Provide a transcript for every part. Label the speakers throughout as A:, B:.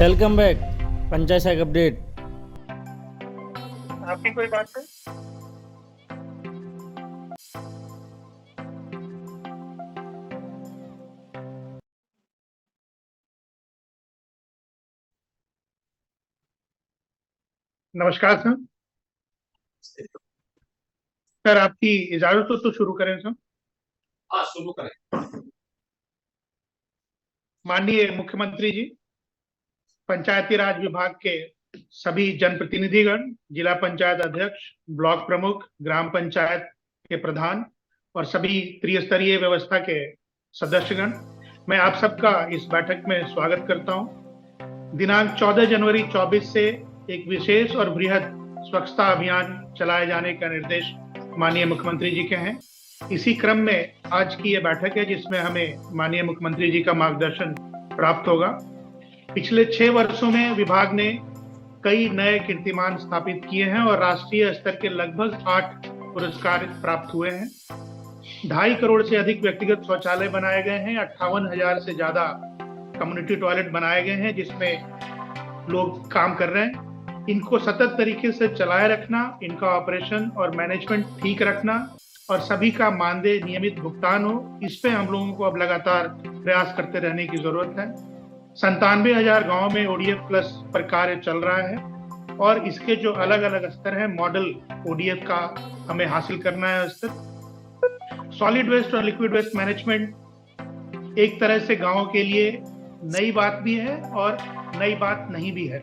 A: Welcome back panchayat साग update.
B: आपकी कोई बात है? नमस्कार सर। सर आपकी इजाजत हो तो शुरू करें सर।
C: हाँ, शुरू करें।
B: माननीय मुख्यमंत्री जी, पंचायती राज विभाग के सभी जनप्रतिनिधिगण, जिला पंचायत अध्यक्ष, ब्लॉक प्रमुख, ग्राम पंचायत के प्रधान और सभी त्रिस्तरीय व्यवस्था के सदस्यगण, मैं आप सबका इस बैठक में स्वागत करता हूं। दिनांक 14 जनवरी 24 से एक विशेष और बृहद स्वच्छता अभियान चलाए जाने का निर्देश माननीय मुख्यमंत्री जी के हैं। इसी क्रम में आज की ये बैठक है जिसमें हमें माननीय मुख्यमंत्री जी का मार्गदर्शन प्राप्त होगा। पिछले 6 वर्षों में विभाग ने कई नए कीर्तिमान स्थापित किए हैं और राष्ट्रीय स्तर के लगभग 8 पुरस्कार प्राप्त हुए हैं। 2.5 करोड़ से अधिक व्यक्तिगत शौचालय बनाए गए हैं। 58,000 से ज्यादा कम्युनिटी टॉयलेट बनाए गए हैं जिसमें लोग काम कर रहे हैं। इनको सतत तरीके से चलाए रखना, इनका ऑपरेशन और मैनेजमेंट ठीक रखना और सभी का मानदेय नियमित भुगतान हो, इस पे हम लोगों को अब लगातार प्रयास करते रहने की जरूरत है। 97,000 गाँव में ओडीएफ प्लस पर कार्य चल रहा है और इसके जो अलग अलग स्तर है, मॉडल ओडीएफ का हमें हासिल करना है स्तर। सॉलिड वेस्ट और लिक्विड वेस्ट मैनेजमेंट एक तरह से गाँव के लिए नई बात भी है और नई बात नहीं भी है।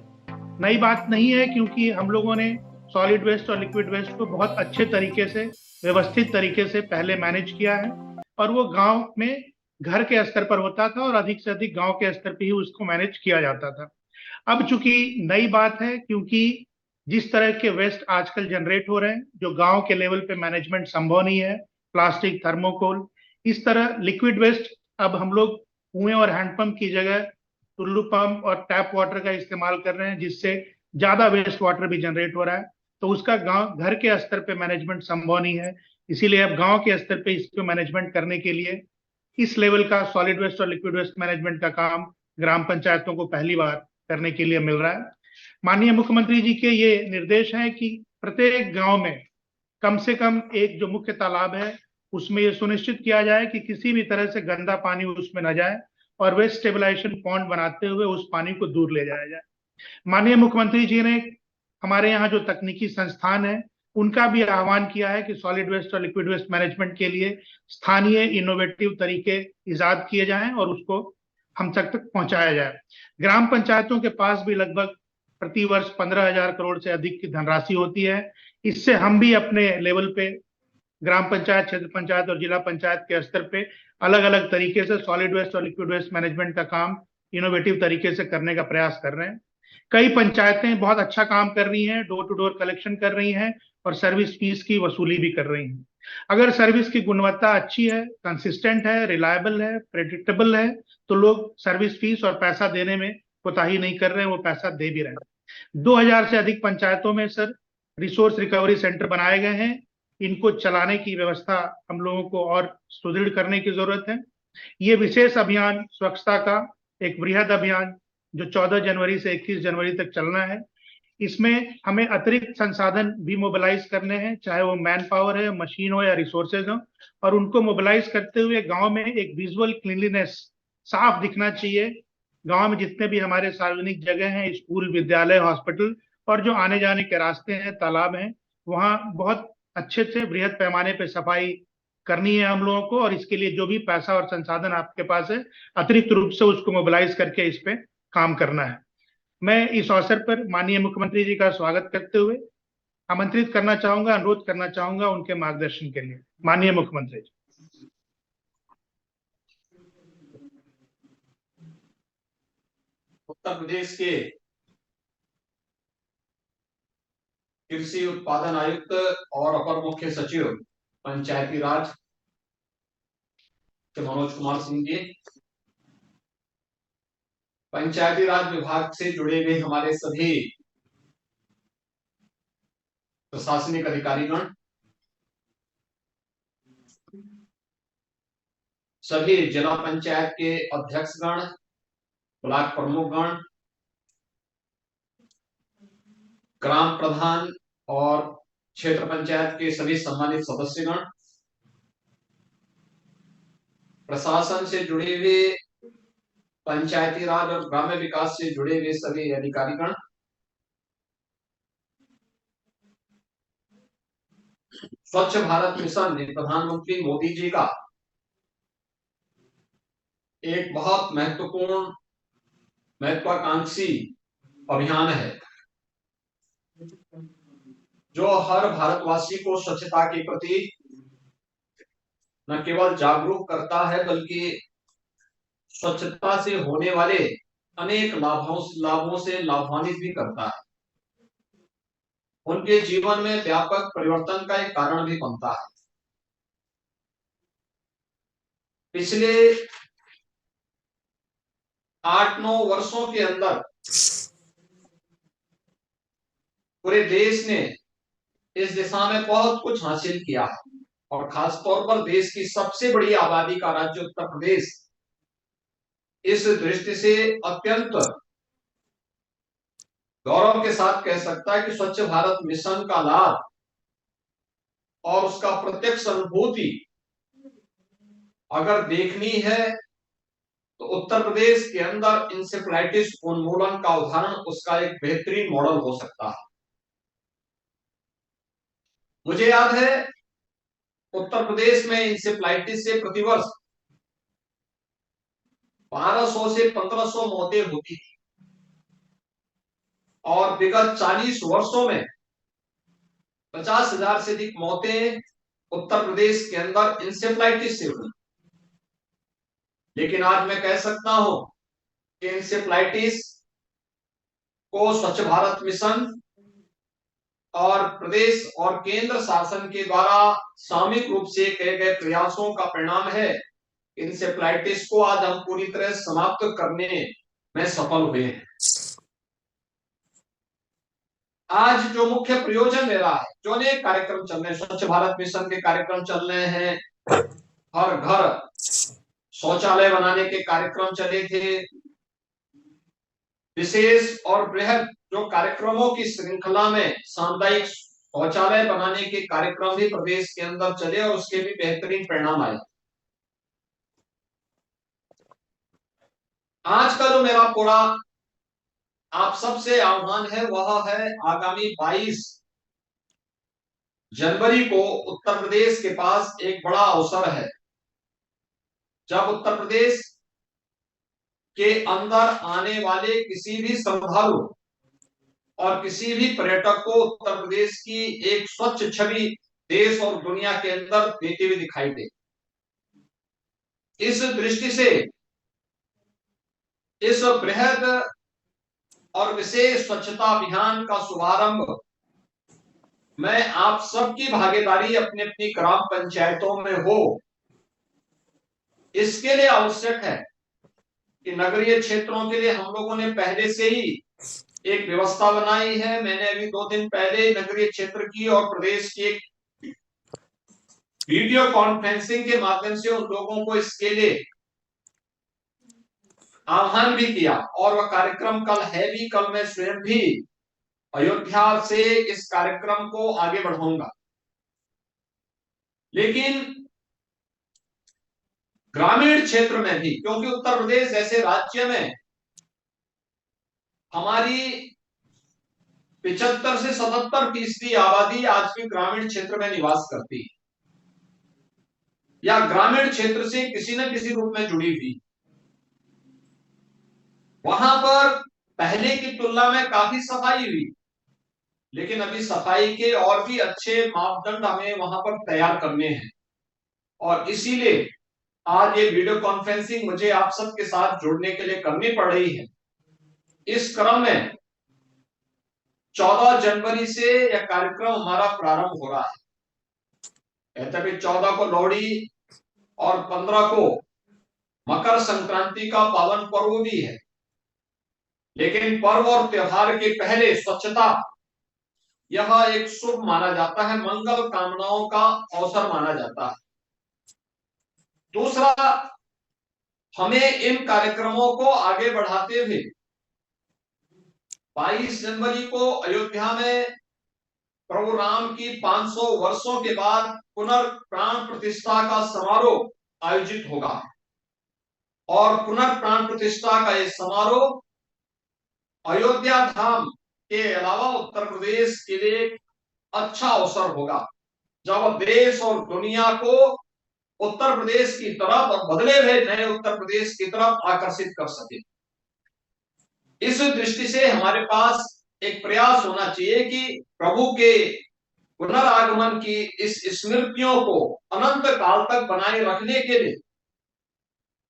B: नई बात नहीं है क्योंकि हम लोगों ने सॉलिड वेस्ट और लिक्विड वेस्ट को बहुत अच्छे तरीके से, व्यवस्थित तरीके से पहले मैनेज किया है और वो गांव में घर के स्तर पर होता था और अधिक से अधिक गांव के स्तर पर ही उसको मैनेज किया जाता था। अब चूंकि नई बात है, क्योंकि जिस तरह के वेस्ट आजकल जनरेट हो रहे हैं जो गांव के लेवल पे मैनेजमेंट संभव नहीं है, प्लास्टिक, थर्मोकोल, इस तरह लिक्विड वेस्ट अब हम लोग कुएं और हैंडपंप की जगह टुल्लू पंप और टैप वाटर का इस्तेमाल कर रहे हैं जिससे ज्यादा वेस्ट वाटर भी जनरेट हो रहा है। तो उसका गांव घर के स्तर पे मैनेजमेंट संभव नहीं है, इसीलिए अब गांव के स्तर पे इसको मैनेजमेंट करने के लिए इस लेवल का सॉलिड वेस्ट और लिक्विड वेस्ट मैनेजमेंट का काम ग्राम पंचायतों को पहली बार करने के लिए मिल रहा है। माननीय मुख्यमंत्री जी के ये निर्देश हैं कि प्रत्येक गांव में कम से कम एक जो मुख्य तालाब है उसमें ये सुनिश्चित किया जाए कि किसी भी तरह से गंदा पानी उसमें न जाए और वेस्ट स्टेबलाइजेशन पॉन्ड बनाते हुए उस पानी को दूर ले जाया जाए। माननीय मुख्यमंत्री जी ने हमारे यहाँ जो तकनीकी संस्थान है उनका भी आह्वान किया है कि सॉलिड वेस्ट और लिक्विड वेस्ट मैनेजमेंट के लिए स्थानीय इनोवेटिव तरीके इजाद किए जाएं और उसको हम तक पहुंचाया जाए। ग्राम पंचायतों के पास भी लगभग प्रति वर्ष 15,000 करोड़ से अधिक की धनराशि होती है। इससे हम भी अपने लेवल पे ग्राम पंचायत, क्षेत्र पंचायत और जिला पंचायत के स्तर पे अलग अलग तरीके से सॉलिड वेस्ट और लिक्विड वेस्ट मैनेजमेंट का काम इनोवेटिव तरीके से करने का प्रयास कर रहे हैं। कई पंचायतें बहुत अच्छा काम कर रही हैं, डोर टू डोर कलेक्शन कर रही हैं और सर्विस फीस की वसूली भी कर रही हैं। अगर सर्विस की गुणवत्ता अच्छी है, कंसिस्टेंट है, रिलायबल है, प्रेडिक्टेबल है, तो लोग सर्विस फीस और पैसा देने में कोताही नहीं कर रहे हैं, वो पैसा दे भी रहे हैं। 2,000 से अधिक पंचायतों में सर रिसोर्स रिकवरी सेंटर बनाए गए हैं। इनको चलाने की व्यवस्था हम लोगों को और सुदृढ़ करने की जरूरत है। ये विशेष अभियान स्वच्छता का एक बृहद अभियान जो 14 जनवरी से 21 जनवरी तक चलना है, इसमें हमें अतिरिक्त संसाधन भी मोबिलाइज करने हैं, चाहे वो मैन पावर है, मशीन हो या रिसोर्सेज हो, और उनको मोबिलाइज करते हुए गांव में एक विजुअल क्लीनलीनेस साफ दिखना चाहिए। गांव में जितने भी हमारे सार्वजनिक जगह हैं, स्कूल, विद्यालय, हॉस्पिटल और जो आने जाने के रास्ते हैं, तालाब हैं, वहाँ बहुत अच्छे से बृहद पैमाने पर सफाई करनी है हम लोगों को। और इसके लिए जो भी पैसा और संसाधन आपके पास है, अतिरिक्त रूप से उसको मोबिलाइज करके इस पे काम करना है। मैं इस अवसर पर माननीय मुख्यमंत्री जी का स्वागत करते हुए आमंत्रित करना चाहूंगा, अनुरोध करना चाहूंगा उनके मार्गदर्शन के लिए। माननीय मुख्यमंत्री जी।
C: उत्तर प्रदेश के कृषि उत्पादन आयुक्त और अपर मुख्य सचिव पंचायती राज मनोज कुमार सिंह जी, पंचायती राज विभाग से जुड़े हुए हमारे सभी प्रशासनिक अधिकारीगण, सभी जिला पंचायत के अध्यक्षगण, ब्लॉक प्रमुखगण, ग्राम प्रधान और क्षेत्र पंचायत के सभी सम्मानित सदस्यगण, प्रशासन से जुड़े हुए, पंचायती राज और ग्राम्य विकास से जुड़े हुए सभी अधिकारीगण, स्वच्छ भारत मिशन प्रधानमंत्री मोदी जी का एक बहुत महत्वाकांक्षी अभियान है जो हर भारतवासी को स्वच्छता के प्रति न केवल जागरूक करता है बल्कि स्वच्छता से होने वाले अनेक लाभों से लाभान्वित भी करता है, उनके जीवन में व्यापक परिवर्तन का एक कारण भी बनता है। पिछले 8-9 वर्षों के अंदर पूरे देश ने इस दिशा में बहुत कुछ हासिल किया है और खासतौर पर देश की सबसे बड़ी आबादी का राज्य उत्तर प्रदेश इस दृष्टि से अत्यंत गौरव के साथ कह सकता है कि स्वच्छ भारत मिशन का लाभ और उसका प्रत्यक्ष अनुभूति अगर देखनी है तो उत्तर प्रदेश के अंदर इंसेफ्लाइटिस उन्मूलन का उदाहरण उसका एक बेहतरीन मॉडल हो सकता है। मुझे याद है उत्तर प्रदेश में इंसेफ्लाइटिस से प्रतिवर्ष 1200 से 1500 मौतें होती थी और विगत 40 वर्षों में 50,000 से अधिक मौतें उत्तर प्रदेश के अंदर इंसेफ्लाइटिस से हुई। लेकिन आज मैं कह सकता हूं कि इंसेफ्लाइटिस को स्वच्छ भारत मिशन और प्रदेश और केंद्र शासन के द्वारा सामूहिक रूप से किए गए प्रयासों का परिणाम है। इंसेफ्लाइटिस को आज हम पूरी तरह समाप्त करने में सफल हुए हैं। आज जो मुख्य प्रयोजन ले रहा है, जो अनेक कार्यक्रम चल रहे हैं, स्वच्छ भारत मिशन के कार्यक्रम चल रहे हैं, हर घर शौचालय बनाने के कार्यक्रम चले थे, विशेष और बृहद जो कार्यक्रमों की श्रृंखला में सामुदायिक शौचालय बनाने के कार्यक्रम भी प्रदेश के अंदर चले और उसके भी बेहतरीन परिणाम आए। आज का जो मेरा पूरा आप सबसे आह्वान है वह है आगामी 22 जनवरी को उत्तर प्रदेश के पास एक बड़ा अवसर है जब उत्तर प्रदेश के अंदर आने वाले किसी भी श्रद्धालु और किसी भी पर्यटक को उत्तर प्रदेश की एक स्वच्छ छवि देश और दुनिया के अंदर देते हुए दिखाई दे। इस दृष्टि से इस बृहद और विशेष स्वच्छता अभियान का शुभारंभ मैं आप सबकी भागीदारी अपनी अपनी ग्राम पंचायतों में हो, इसके लिए आवश्यक है कि नगरीय क्षेत्रों के लिए हम लोगों ने पहले से ही एक व्यवस्था बनाई है। मैंने अभी 2 दिन पहले नगरीय क्षेत्र की और प्रदेश की एक वीडियो कॉन्फ्रेंसिंग के माध्यम से उन लोगों को इसके लिए आह्वान भी किया और वह कार्यक्रम कल है भी। कल मैं स्वयं भी अयोध्या से इस कार्यक्रम को आगे बढ़ाऊंगा। लेकिन ग्रामीण क्षेत्र में भी, क्योंकि उत्तर प्रदेश जैसे राज्य में हमारी 75 से 77% आबादी आज भी ग्रामीण क्षेत्र में निवास करती है या ग्रामीण क्षेत्र से किसी न किसी रूप में जुड़ी हुई। वहां पर पहले की तुलना में काफी सफाई हुई, लेकिन अभी सफाई के और भी अच्छे मापदंड हमें वहां पर तैयार करने हैं और इसीलिए आज ये वीडियो कॉन्फ्रेंसिंग मुझे आप सबके साथ जुड़ने के लिए करनी पड़ रही है। इस क्रम में 14 जनवरी से यह कार्यक्रम हमारा प्रारंभ हो रहा है। तभी 14 को लोहड़ी और 15 को मकर संक्रांति का पावन पर्व भी है, लेकिन पर्व और त्योहार के पहले स्वच्छता यह एक शुभ माना जाता है, मंगल कामनाओं का अवसर माना जाता है। दूसरा, हमें इन कार्यक्रमों को आगे बढ़ाते हुए 22 जनवरी को अयोध्या में प्रभु राम की 500 वर्षों के बाद पुनर्प्राण प्रतिष्ठा का समारोह आयोजित होगा और पुनर्प्राण प्रतिष्ठा का यह समारोह अयोध्या धाम के अलावा उत्तर प्रदेश के लिए अच्छा अवसर होगा, जब देश और दुनिया को उत्तर प्रदेश की तरफ और बदले हुए नए उत्तर प्रदेश की तरफ आकर्षित कर सके। इस दृष्टि से हमारे पास एक प्रयास होना चाहिए कि प्रभु के पुनरागमन की इस स्मृतियों को अनंत काल तक बनाए रखने के लिए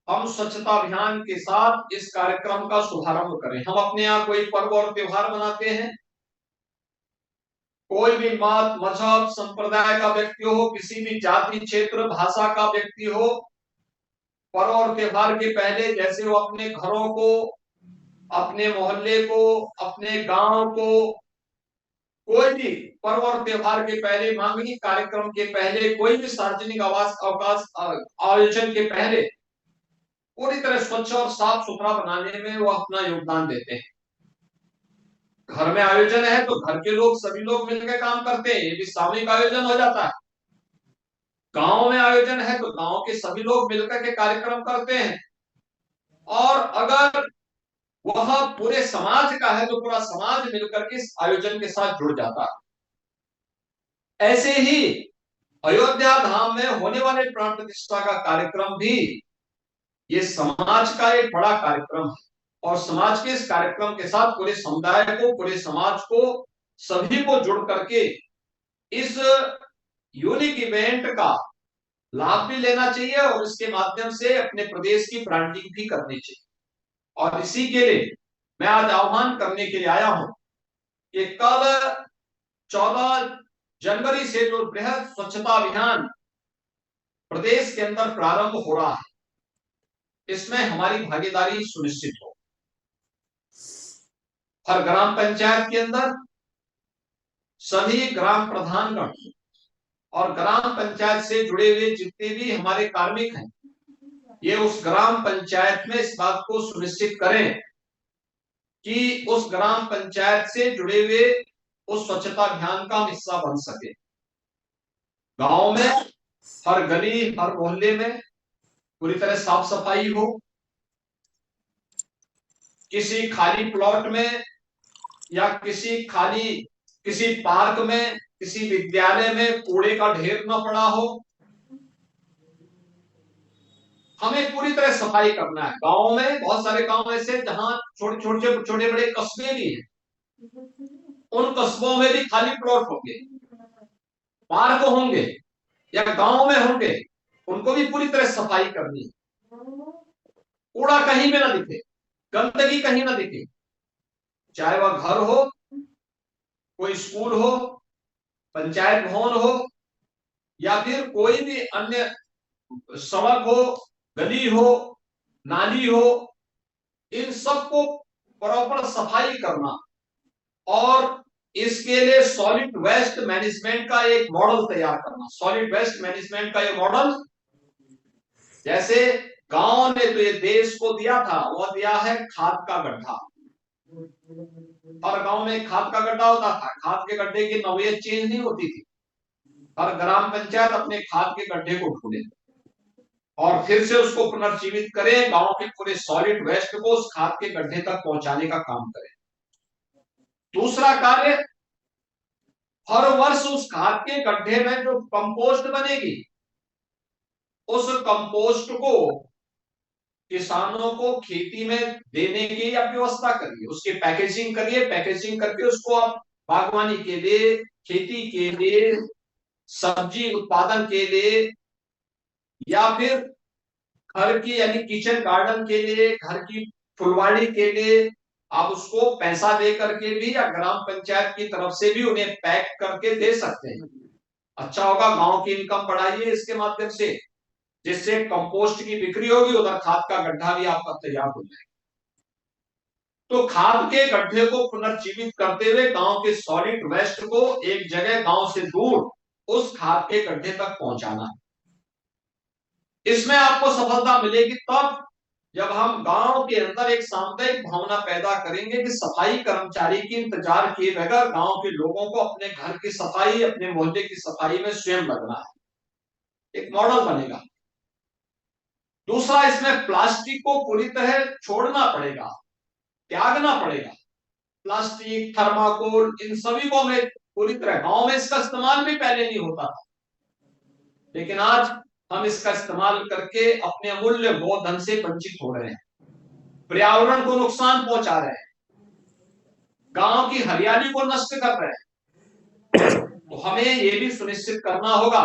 C: हम स्वच्छता अभियान के साथ इस कार्यक्रम का शुभारंभ करें। हम अपने यहाँ कोई पर्व और त्योहार मनाते हैं, कोई भी मत मजहब संप्रदाय का व्यक्ति हो, किसी भी जाति क्षेत्र भाषा का व्यक्ति हो, पर्व और त्योहार के पहले जैसे वो अपने घरों को, अपने मोहल्ले को, अपने गांव को, कोई भी पर्व और त्योहार के पहले, मांगलिक कार्यक्रम के पहले, कोई भी सार्वजनिक अवकाश आयोजन के पहले पूरी तरह स्वच्छ और साफ सुथरा बनाने में वो अपना योगदान देते हैं। घर में आयोजन है तो घर के लोग, सभी लोग मिलकर काम करते हैं, ये भी सामूहिक आयोजन हो जाता है। गांव में आयोजन है तो गांव के सभी लोग मिलकर के कार्यक्रम करते हैं, और अगर वह पूरे समाज का है तो पूरा समाज मिलकर के इस आयोजन के साथ जुड़ जाता है। ऐसे ही अयोध्या धाम में होने वाले प्राण प्रतिष्ठा का कार्यक्रम भी ये समाज का एक बड़ा कार्यक्रम है, और समाज के इस कार्यक्रम के साथ पूरे समुदाय को, पूरे समाज को, सभी को जुड़ करके इस यूनिक इवेंट का लाभ भी लेना चाहिए और इसके माध्यम से अपने प्रदेश की ब्रांडिंग भी करनी चाहिए। और इसी के लिए मैं आज आह्वान करने के लिए आया हूं कि कल 14 जनवरी से जो बृहद स्वच्छता अभियान प्रदेश के अंदर प्रारंभ हो रहा है, इसमें हमारी भागीदारी सुनिश्चित हो। हर ग्राम पंचायत के अंदर सभी ग्राम प्रधानगण और ग्राम पंचायत से जुड़े हुए जितने भी हमारे कार्मिक हैं, ये उस ग्राम पंचायत में इस बात को सुनिश्चित करें कि उस ग्राम पंचायत से जुड़े हुए उस स्वच्छता अभियान का हिस्सा बन सके। गांव में हर गली, हर मोहल्ले में पूरी तरह साफ सफाई हो। किसी खाली प्लॉट में या किसी पार्क में, किसी विद्यालय में कूड़े का ढेर न पड़ा हो। हमें पूरी तरह सफाई करना है। गांव में बहुत सारे गांव ऐसे जहां छोटे बड़े कस्बे भी हैं, उन कस्बों में भी खाली प्लॉट होंगे, पार्क होंगे या गांव में होंगे, उनको भी पूरी तरह सफाई करनी है। कूड़ा कहीं भी ना दिखे, गंदगी कहीं ना दिखे, चाहे वह घर हो, कोई स्कूल हो, पंचायत भवन हो, या फिर कोई भी अन्य सड़क हो, गली हो, नाली हो, इन सबको प्रॉपर सफाई करना। और इसके लिए सॉलिड वेस्ट मैनेजमेंट का एक मॉडल तैयार करना। सॉलिड वेस्ट मैनेजमेंट का ये मॉडल, जैसे गांव ने तो ये देश को दिया था, वह दिया है खाद का गड्ढा। हर गांव में खाद का गड्ढा होता था, खाद के गड्ढे की नौयत चेंज नहीं होती थी। हर ग्राम पंचायत अपने खाद के गड्ढे को ढूंढे और फिर से उसको पुनर्जीवित करें, गांव के पूरे सॉलिड वेस्ट को उस खाद के गड्ढे तक पहुंचाने का काम करें। दूसरा कार्य, हर वर्ष उस खाद के गड्ढे में जो कंपोस्ट बनेगी, उस कंपोस्ट को किसानों को खेती में देने की आप व्यवस्था करिए, उसकी पैकेजिंग करिए, पैकेजिंग करके उसको आप बागवानी के लिए, खेती के लिए, सब्जी उत्पादन के लिए, या फिर घर की यानी किचन गार्डन के लिए, घर की फुलवाड़ी के लिए आप उसको पैसा दे करके भी या ग्राम पंचायत की तरफ से भी उन्हें पैक करके दे सकते हैं। अच्छा होगा, गांव की इनकम बढ़ाइए इसके माध्यम से, जिससे कंपोस्ट की बिक्री होगी, उधर खाद का गड्ढा भी आपका तैयार हो जाएगा। तो खाद के गड्ढे को पुनर्जीवित करते हुए गांव के सॉलिड वेस्ट को एक जगह गांव से दूर उस खाद के गड्ढे तक पहुंचाना है। इसमें आपको सफलता मिलेगी तब जब हम गांव के अंदर एक सामुदायिक भावना पैदा करेंगे कि सफाई कर्मचारी की इंतजार किए बगैर गांव के लोगों को अपने घर की सफाई, अपने मोहल्ले की सफाई में स्वयं लगना है, एक मॉडल बनेगा। दूसरा, इसमें प्लास्टिक को पूरी तरह छोड़ना पड़ेगा, त्यागना पड़ेगा। प्लास्टिक, थर्माकोल, इन सभी को हमें पूरी तरह, गांव में इसका इस्तेमाल भी पहले नहीं होता था, लेकिन आज हम इसका इस्तेमाल करके अपने अमूल्य गोधन से वंचित हो रहे हैं, पर्यावरण को नुकसान पहुंचा रहे हैं, गांव की हरियाली को नष्ट कर रहे हैं। तो हमें यह भी सुनिश्चित करना होगा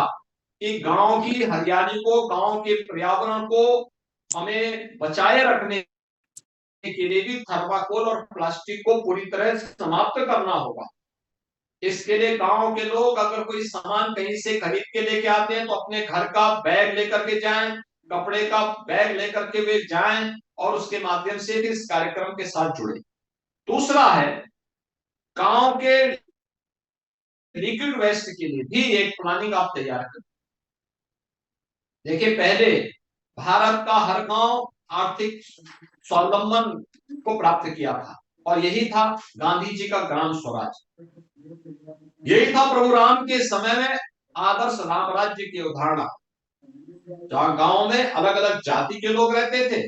C: कि गांव की हरियाली को, गांव के पर्यावरण को हमें बचाए रखने के लिए भी थर्माकोल और प्लास्टिक को पूरी तरह समाप्त करना होगा। इसके लिए गांव के लोग अगर कोई सामान कहीं से खरीद के लेके आते हैं तो अपने घर का बैग लेकर के जाएं, कपड़े का बैग लेकर के वे जाएं और उसके माध्यम से भी इस कार्यक्रम के साथ जुड़े। दूसरा है, गांव के लिक्विड वेस्ट के लिए भी एक प्लानिंग आप तैयार करें। देखिए, पहले भारत का हर गांव आर्थिक स्वावलंबन को प्राप्त किया था और यही था गांधी जी का ग्राम स्वराज, यही था प्रभु राम के समय में आदर्श राम राज्य की अवधारणा, जहां गांव में अलग अलग जाति के लोग रहते थे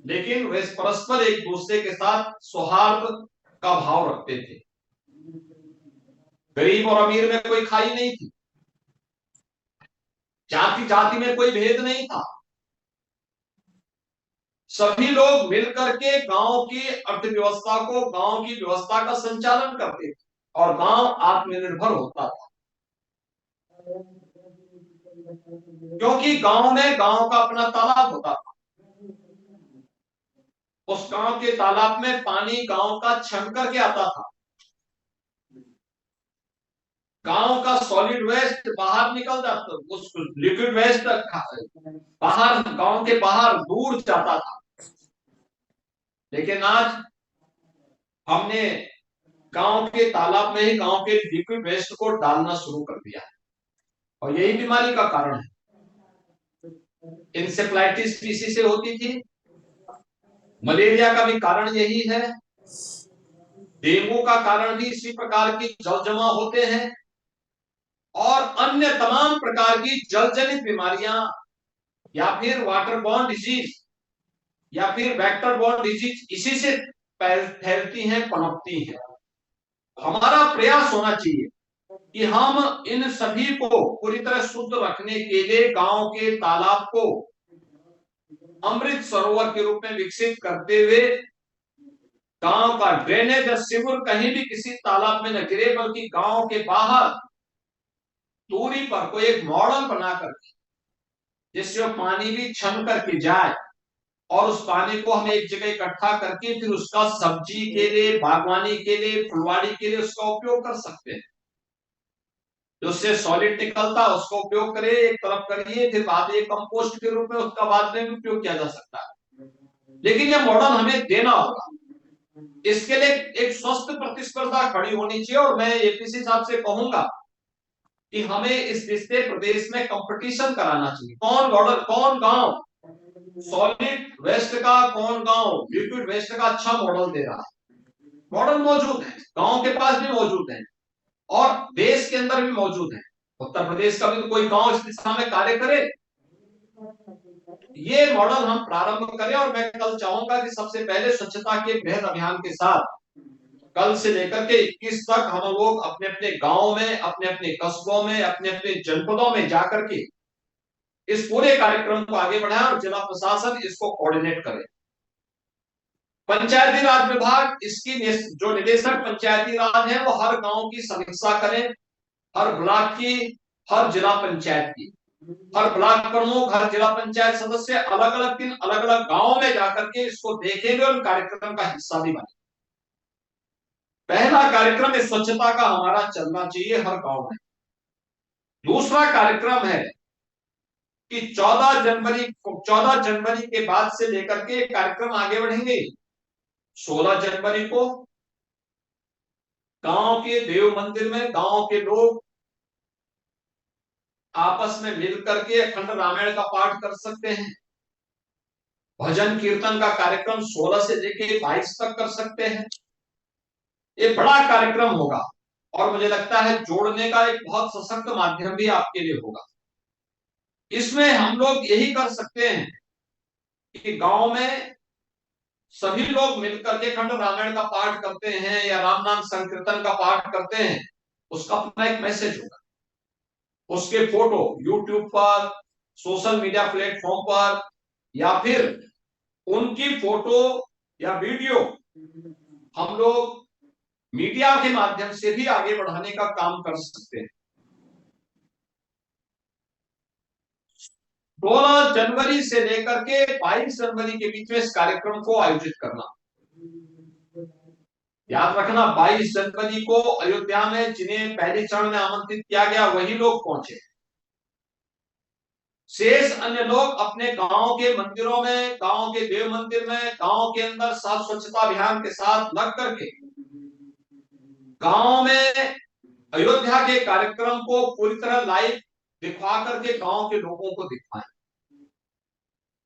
C: लेकिन वे परस्पर एक दूसरे के साथ सौहार्द का भाव रखते थे। गरीब और अमीर में कोई खाई नहीं थी, जाति जाति में कोई भेद नहीं था, सभी लोग मिलकर के गांव की अर्थव्यवस्था को, गांव की व्यवस्था का संचालन करते थे और गांव आत्मनिर्भर होता था, क्योंकि गांव में गांव का अपना तालाब होता था। उस गांव के तालाब में पानी गांव का छन करके आता था, गांव का सॉलिड वेस्ट बाहर निकल जाता, उस लिक्विड वेस्ट बाहर, गांव के बाहर दूर जाता था। लेकिन आज हमने गांव के तालाब में ही गांव के लिक्विड वेस्ट को डालना शुरू कर दिया है और यही बीमारी का कारण है। इंसेफ्लाइटिस भी इसी से होती थी, मलेरिया का भी कारण यही है, डेंगू का कारण भी इसी प्रकार की जल जमा होते हैं और अन्य तमाम प्रकार की जल जनित बीमारियां या फिर वाटर बॉर्न डिजीज या फिर वेक्टर बॉर्न डिजीज इसी से फैलती हैं, पनपती हैं। हमारा प्रयास होना चाहिए कि हम इन सभी को पूरी तरह शुद्ध रखने के लिए गांव के तालाब को अमृत सरोवर के रूप में विकसित करते हुए गांव का ड्रेनेज या सीवर कहीं भी किसी तालाब में न गिरे, बल्कि गांव के बाहर दूरी पर कोई एक मॉडल बना करके जिससे पानी भी छन करके जाए और उस पानी को हम एक जगह इकट्ठा करके फिर उसका सब्जी के लिए, बागवानी के लिए, फुलवाड़ी के लिए उसका उपयोग कर सकते हैं। जो उससे सॉलिड निकलता है उसका उपयोग करिए, एक तरफ करिए, फिर बाद में कंपोस्ट के रूप में उसका बाद में भी उपयोग किया जा सकता है। लेकिन यह मॉडल हमें देना होगा, इसके लिए एक स्वस्थ प्रतिस्पर्धा खड़ी होनी चाहिए और मैं एपीसी साहब से कहूंगा कि हमें इस रिश्ते प्रदेश में कंपटीशन कराना चाहिए। कौन मॉडल, कौन गांव सॉलिड वेस्ट का, कौन गांव लिक्विड वेस्ट का अच्छा मॉडल दे रहा है। मॉडल मौजूद है, गांव के पास भी मौजूद है और देश के अंदर भी मौजूद है। उत्तर प्रदेश का भी तो कोई गांव इस दिशा में कार्य करे, ये मॉडल हम प्रारंभ करें। और मैं कल चाहूंगा कि सबसे पहले स्वच्छता के बृहद अभियान के साथ कल से लेकर के 21 तक हम लोग अपने अपने गांव में, अपने अपने कस्बों में, अपने अपने जनपदों में जाकर के इस पूरे कार्यक्रम को आगे बढ़ाएं और जिला प्रशासन इसको कोऑर्डिनेट करे। पंचायती राज विभाग, इसकी जो निदेशक पंचायती राज है वो हर गांव की समीक्षा करें, हर ब्लॉक की, हर जिला पंचायत की, हर ब्लॉक प्रमुख, हर जिला पंचायत सदस्य अलग अलग दिन अलग अलग गांवों में जाकर के इसको देखेंगे और कार्यक्रम का हिस्सा भी बने। पहला कार्यक्रम इस स्वच्छता का हमारा चलना चाहिए हर गांव में। दूसरा कार्यक्रम है कि 14 जनवरी के बाद से लेकर के कार्यक्रम आगे बढ़ेंगे। 16 जनवरी को गांव के देव मंदिर में गांव के लोग आपस में मिलकर के अखंड रामायण का पाठ कर सकते हैं। भजन कीर्तन का कार्यक्रम 16 से लेके 22 तक कर सकते हैं। ये बड़ा कार्यक्रम होगा और मुझे लगता है जोड़ने का एक बहुत सशक्त माध्यम भी आपके लिए होगा। इसमें हम लोग यही कर सकते हैं कि गांव में सभी लोग मिलकर के खंड रामायण का पाठ करते हैं या राम नाम संकीर्तन का पाठ करते हैं, उसका अपना एक मैसेज होगा। उसके फोटो YouTube पर, सोशल मीडिया प्लेटफॉर्म पर, या फिर उनकी फोटो या वीडियो हम लोग मीडिया के माध्यम से भी आगे बढ़ाने का काम कर सकते हैं। 16 जनवरी से लेकर के 22 जनवरी के बीच में इस कार्यक्रम को आयोजित करना। याद रखना 22 जनवरी को अयोध्या में जिन्हें पहले चरण में आमंत्रित किया गया वही लोग पहुंचे। शेष अन्य लोग अपने गांव के मंदिरों में, गांव के देव मंदिर में, गांव के अंदर साफ स्वच्छता अभियान के साथ लग करके गांव में अयोध्या के कार्यक्रम को पूरी तरह लाइव दिखा करके गांव के लोगों को दिखाएं।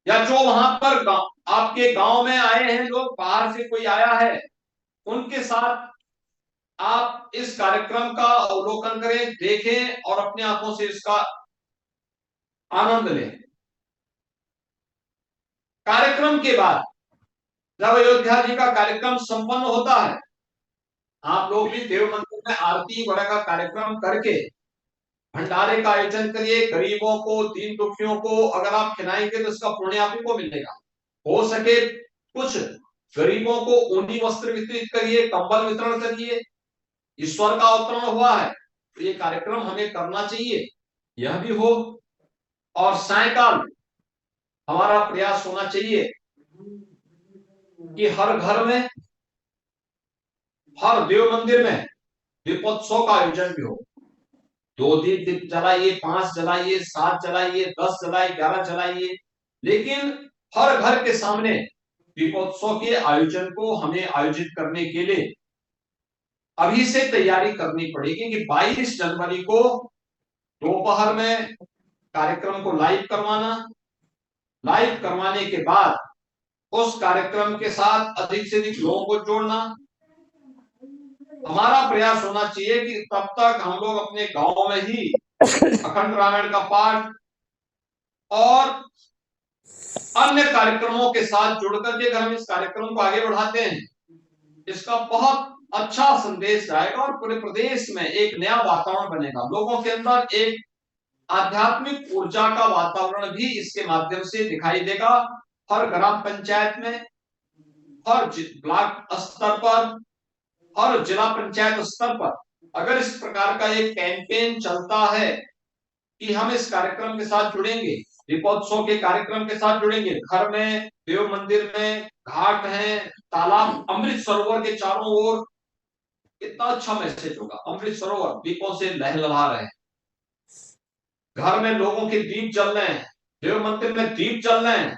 C: या जो वहां पर आपके गांव में आए हैं लोग, बाहर से कोई आया है, उनके साथ आप इस कार्यक्रम का अवलोकन करें, देखें और अपने आंखों से इसका आनंद लें। कार्यक्रम के बाद जब अयोध्या जी का कार्यक्रम संपन्न होता है, आप लोग भी देव मंदिर में आरती वगैरह का कार्यक्रम करके भंडारे का आयोजन करिए। गरीबों को, दीन दुखियों को अगर आप खिलाएंगे तो इसका पुण्य आप ही को मिलेगा। हो सके कुछ गरीबों को ऊनी वस्त्र वितरित करिए, कंबल वितरण करिए। ईश्वर का अवतरण हुआ है तो ये कार्यक्रम हमें करना चाहिए, यह भी हो। और सायकाल हमारा प्रयास होना चाहिए कि हर घर में, हर देव मंदिर में दीपोत्सव का आयोजन भी हो। 2 दीप जलाइए, 5 जलाइए, 7 जलाइए, 10 जलाइए, 11 जलाइए, लेकिन हर घर के सामने दीपोत्सव के आयोजन को हमें आयोजित करने के लिए अभी से तैयारी करनी पड़ेगी कि 22 जनवरी को दोपहर में कार्यक्रम को लाइव करवाना। लाइव करवाने के बाद उस कार्यक्रम के साथ अधिक से अधिक लोगों को जोड़ना। हमारा प्रयास होना चाहिए कि तब तक हम लोग अपने गांव में ही अखंड रामायण का पाठ और अन्य कार्यक्रमों के साथ जुड़कर के अगर हम इस कार्यक्रम को आगे बढ़ाते हैं, इसका बहुत अच्छा संदेश जाएगा और पूरे प्रदेश में एक नया वातावरण बनेगा। लोगों के अंदर एक आध्यात्मिक ऊर्जा का वातावरण भी इसके माध्यम से दिखाई देगा। हर ग्राम पंचायत में, हर ब्लॉक स्तर पर, हर जिला पंचायत स्तर पर अगर इस प्रकार का एक कैंपेन चलता है कि हम इस कार्यक्रम के साथ जुड़ेंगे, दीपोत्सव के कार्यक्रम के साथ जुड़ेंगे, घर में, देव मंदिर में, घाट है, तालाब, अमृत सरोवर के चारों ओर, कितना अच्छा मैसेज होगा। अमृत सरोवर दीपों से लहलहा रहे हैं, घर में लोगों के दीप जल रहे हैं, देव मंदिर में दीप जल रहे हैं,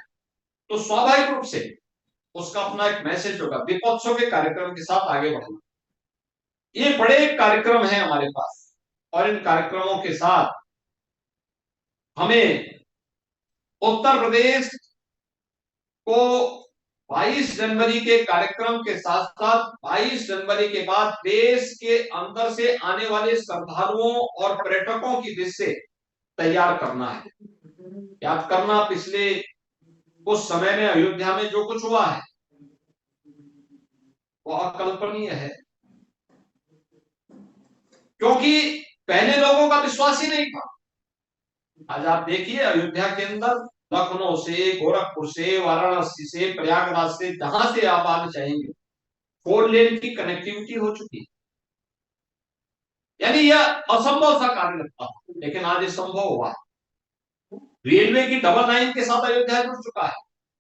C: तो स्वाभाविक रूप से उसका अपना एक मैसेज होगा। दीपोत्सव के कार्यक्रम के साथ आगे बढ़ना, ये बड़े कार्यक्रम हैं हमारे पास और इन कार्यक्रमों के साथ हमें उत्तर प्रदेश को 22 जनवरी के कार्यक्रम के साथ साथ 22 जनवरी के बाद देश के अंदर से आने वाले श्रद्धालुओं और पर्यटकों की दृष्टि से तैयार करना है। याद करना, पिछले कुछ समय में अयोध्या में जो कुछ हुआ है वो अकल्पनीय है, क्योंकि पहले लोगों का विश्वास ही नहीं था। आज आप देखिए अयोध्या के अंदर लखनऊ से, गोरखपुर से, वाराणसी से, प्रयागराज से, जहां से आप आना चाहेंगे 4 लेन की कनेक्टिविटी हो चुकी है। यानी यह असंभव सा कार्य लगता, लेकिन आज ये संभव हुआ। रेलवे की डबल लाइन के साथ अयोध्या जुड़ चुका है।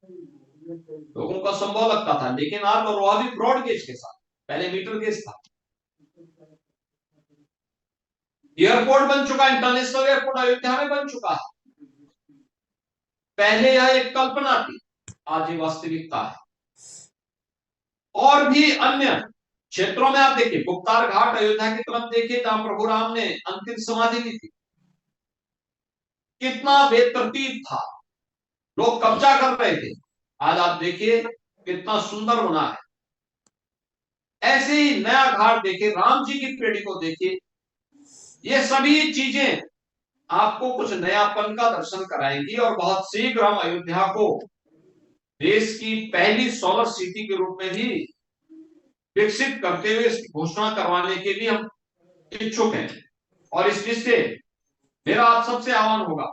C: लोगों को संभव लगता था, लेकिन आज वो भी ब्रॉड गेज के साथ, पहले मीटर गेज था। एयरपोर्ट बन चुका, इंटरनेशनल एयरपोर्ट अयोध्या में बन चुका है। पहले यह एक कल्पना थी, आज ये वास्तविकता है। और भी अन्य क्षेत्रों में आप देखिए, गुप्तार घाट अयोध्या की तरफ देखिए, जहां प्रभु राम ने अंतिम समाधि ली थी, कितना बेतरतीब था, लोग कब्जा कर रहे थे। आज आप देखिए कितना सुंदर बना है। ऐसे ही नया घाट देखिए, राम जी की पेड़ी को देखिए। ये सभी चीजें आपको कुछ नयापन का दर्शन कराएंगी और बहुत शीघ्र हम अयोध्या को देश की पहली सोलर सिटी के रूप में भी विकसित करते हुए इसकी घोषणा करवाने के लिए हम इच्छुक हैं। और इस से मेरा आप सबसे आह्वान होगा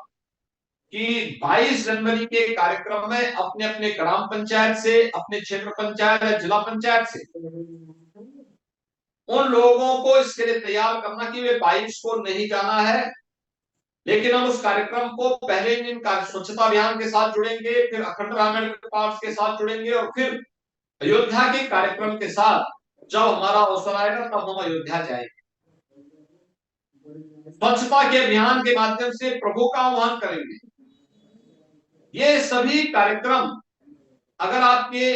C: कि 22 जनवरी के कार्यक्रम में अपने अपने ग्राम पंचायत से, अपने क्षेत्र पंचायत या जिला पंचायत से उन लोगों को इसके लिए तैयार करना कि वे 22 को नहीं जाना है, लेकिन हम उस कार्यक्रम को पहले दिन स्वच्छता अभियान के साथ जुड़ेंगे, फिर अखंड रामायण के पाठ के साथ जुड़ेंगे और फिर अयोध्या के कार्यक्रम के साथ जब हमारा अवसर आएगा तब हम अयोध्या जाएंगे। स्वच्छता के अभियान के माध्यम से प्रभु का आह्वान करेंगे। ये सभी कार्यक्रम अगर आपके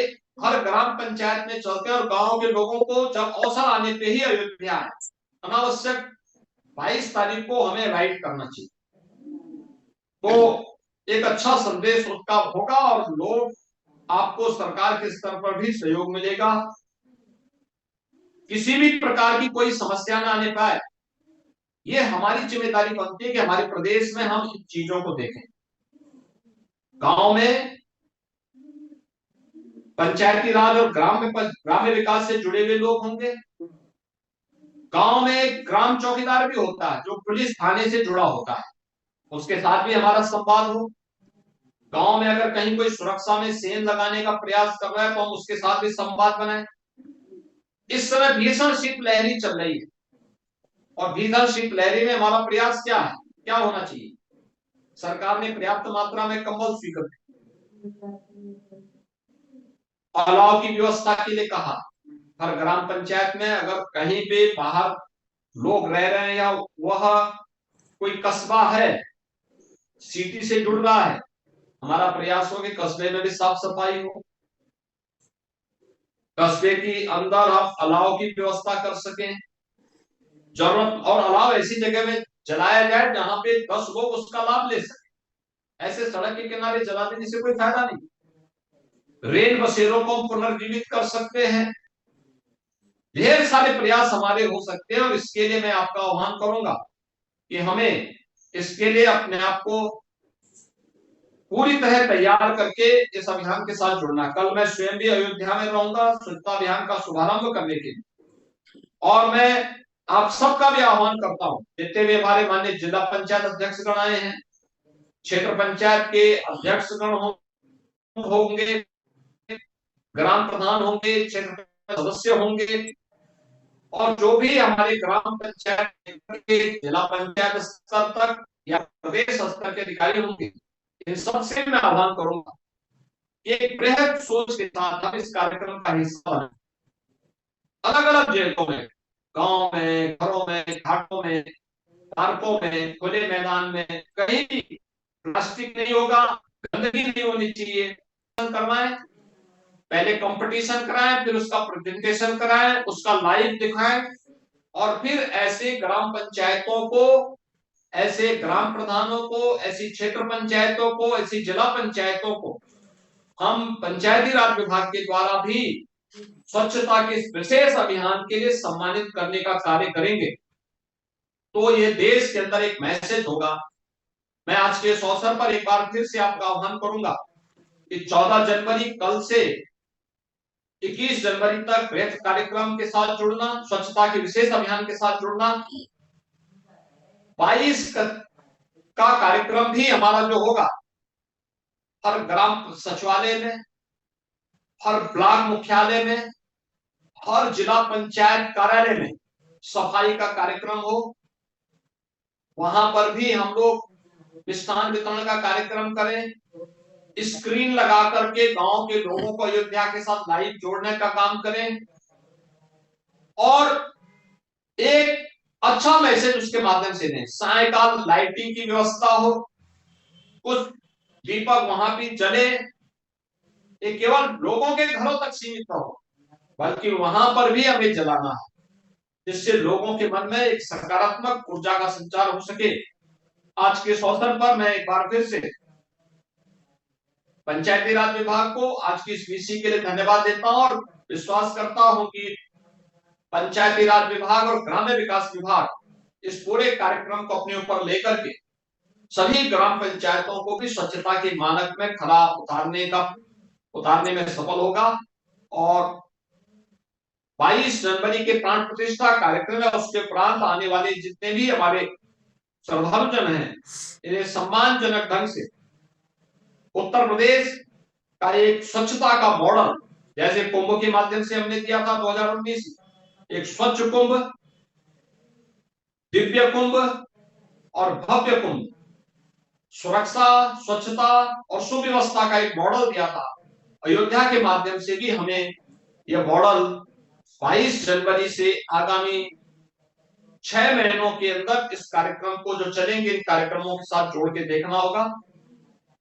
C: हर ग्राम पंचायत में चलते हैं और गांव के लोगों को जब अवसर आने पे ही अयोध्या है, अनावश्यक 22 तारीख को हमें राइड करना चाहिए, तो एक अच्छा संदेश उसका होगा और लोग आपको सरकार के स्तर पर भी सहयोग मिलेगा। किसी भी प्रकार की कोई समस्या ना आने पाए, ये हमारी जिम्मेदारी बनती है कि हमारे प्रदेश में हम इन चीजों को देखें। गांव में पंचायती राज और ग्राम्य विकास से जुड़े हुए लोग होंगे। गांव में एक ग्राम चौकीदार भी होता है जो पुलिस थाने से जुड़ा होता है, उसके साथ भी हमारा संवाद हो। गांव में अगर कहीं कोई सुरक्षा में सेंध लगाने का प्रयास कर रहा है तो हम उसके साथ भी संवाद बनाएं। इस समय भीषण शीतलहरी चल रही है और भीषण शीतलहरी में हमारा प्रयास क्या है, क्या होना चाहिए? सरकार ने पर्याप्त मात्रा में कंबल स्वीकृत, अलाव की व्यवस्था के लिए कहा। हर ग्राम पंचायत में अगर कहीं पे बाहर लोग रह रहे हैं या वह कोई कस्बा है सिटी से जुड़ रहा है, हमारा प्रयास हो कि कस्बे में भी साफ सफाई हो, कस्बे के अंदर हम अलाव की व्यवस्था कर सकें। जरूरत और अलाव ऐसी जगह में जलाया जाए जहां पे 10 लोग उसका लाभ ले सके। ऐसे सड़क के किनारे जला देने से कोई फायदा नहीं। रेल बसेरों को पुनर्जीवित कर सकते हैं। ढेर सारे प्रयास हमारे हो सकते हैं और इसके लिए मैं आपका आह्वान करूंगा कि हमें इसके लिए अपने आप को पूरी तरह तैयार करके इस अभियान के साथ जुड़ना। कल मैं स्वयं भी अयोध्या में रहूंगा स्वच्छता अभियान का शुभारंभ करने के लिए, और मैं आप सबका भी आह्वान करता हूं, जितने भी हमारे माननीय जिला पंचायत अध्यक्षगण आए हैं, क्षेत्र पंचायत के अध्यक्षगण होंगे, ग्राम प्रधान होंगे, क्षेत्र सदस्य होंगे, और जो भी हमारे ग्राम पंचायत के जिला पंचायत स्तर तक या प्रदेश स्तर के अधिकारी होंगे, इन सबसे मैं आह्वान करूंगा एक बृहद सोच के साथ हम इस कार्यक्रम का हिस्सा बने। अलग अलग जगहों में, गांव में, घरों में, घाटों में, पार्कों में, खुले मैदान में, कहीं भी प्लास्टिक नहीं होगा, गंदगी नहीं होनी चाहिए। करवाएं, पहले कंपटीशन कराएं, फिर उसका प्रेजेंटेशन कराएं, उसका लाइव दिखाएं, और फिर ऐसे ग्राम पंचायतों को, ऐसे ग्राम प्रधानों को, ऐसी क्षेत्र पंचायतों को, ऐसी जिला पंचायतों को हम पंचायती राज विभाग के द्वारा भी स्वच्छता के विशेष अभियान के लिए सम्मानित करने का कार्य करेंगे। तो ये देश के अंदर एक मैसेज होगा। मैं आज के इस अवसर पर एक बार फिर से आपका आह्वान करूंगा कि 14 जनवरी कल से 21 जनवरी तक वृहद कार्यक्रम के साथ जुड़ना, स्वच्छता के विशेष अभियान के साथ जुड़ना। 22 का कार्यक्रम भी हमारा जो होगा, हर ग्राम सचिवालय में, हर ब्लॉक मुख्यालय में, हर जिला पंचायत कार्यालय में सफाई का कार्यक्रम हो। वहां पर भी हम लोग मिष्ठान वितरण का कार्यक्रम करें, स्क्रीन लगा करके गांव के लोगों को अयोध्या के साथ लाइव जोड़ने का काम करें, और एक अच्छा मैसेज उसके माध्यम से दें। सायकाल लाइटिंग की व्यवस्था हो, कुछ दीपक वहां भी जले, ये केवल लोगों के घरों तक सीमित न हो, बल्कि वहां पर भी हमें जलाना है, जिससे लोगों के मन में एक सकारात्मक ऊर्जा का संचार हो सके। आज के इस अवसर पर मैं एक बार फिर से पंचायती राज विभाग को आज की इस वीसी के लिए धन्यवाद देता हूं और विश्वास करता हूं कि पंचायती राज विभाग और ग्रामीण विकास विभाग इस पूरे कार्यक्रम को अपने ऊपर लेकर के सभी ग्राम पंचायतों को भी स्वच्छता के मानक में खरा उतारने में सफल होगा और 22 जनवरी के प्राण प्रतिष्ठा कार्यक्रम है, उसके उपरांत आने वाले जितने भी हमारे श्रद्धालुजन हैं, इन्हें सम्मानजनक ढंग से उत्तर प्रदेश का एक स्वच्छता का मॉडल, जैसे कुंभ के माध्यम से हमने दिया था 2019, एक स्वच्छ कुंभ, दिव्य कुंभ और भव्य कुंभ, सुरक्षा, स्वच्छता और सुव्यवस्था का एक मॉडल दिया था। अयोध्या के माध्यम से भी हमें यह मॉडल 22 जनवरी से आगामी 6 महीनों के अंदर इस कार्यक्रम को जो चलेंगे इन कार्यक्रमों के साथ जोड़ के देखना होगा।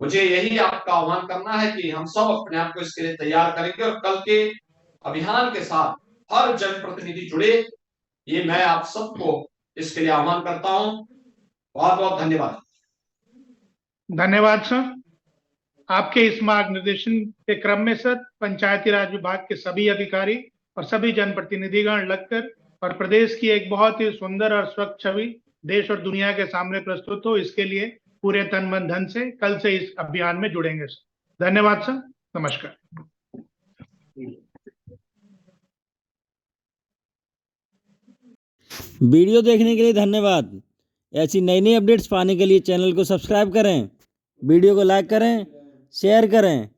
C: मुझे यही आपका आह्वान करना है कि हम सब अपने आप को इसके लिए तैयार करेंगे और कल के अभियान के साथ हर जनप्रतिनिधि जुड़े, ये मैं आप सबको इसके लिए आह्वान करता हूं। बहुत बहुत धन्यवाद।
B: धन्यवाद सर। आपके इस मार्गनिर्देशन के क्रम में सर पंचायती राज विभाग के सभी अधिकारी और सभी जनप्रतिनिधिगण लगकर और प्रदेश की एक बहुत ही सुंदर और स्वच्छ छवि देश और दुनिया के सामने प्रस्तुत हो, इसके लिए पूरे तन मन धन से कल से इस अभियान में जुड़ेंगे सर। धन्यवाद सर। नमस्कार।
A: वीडियो देखने के लिए धन्यवाद। ऐसी नई नई अपडेट्स पाने के लिए चैनल को सब्सक्राइब करें, वीडियो को लाइक करें, शेयर करें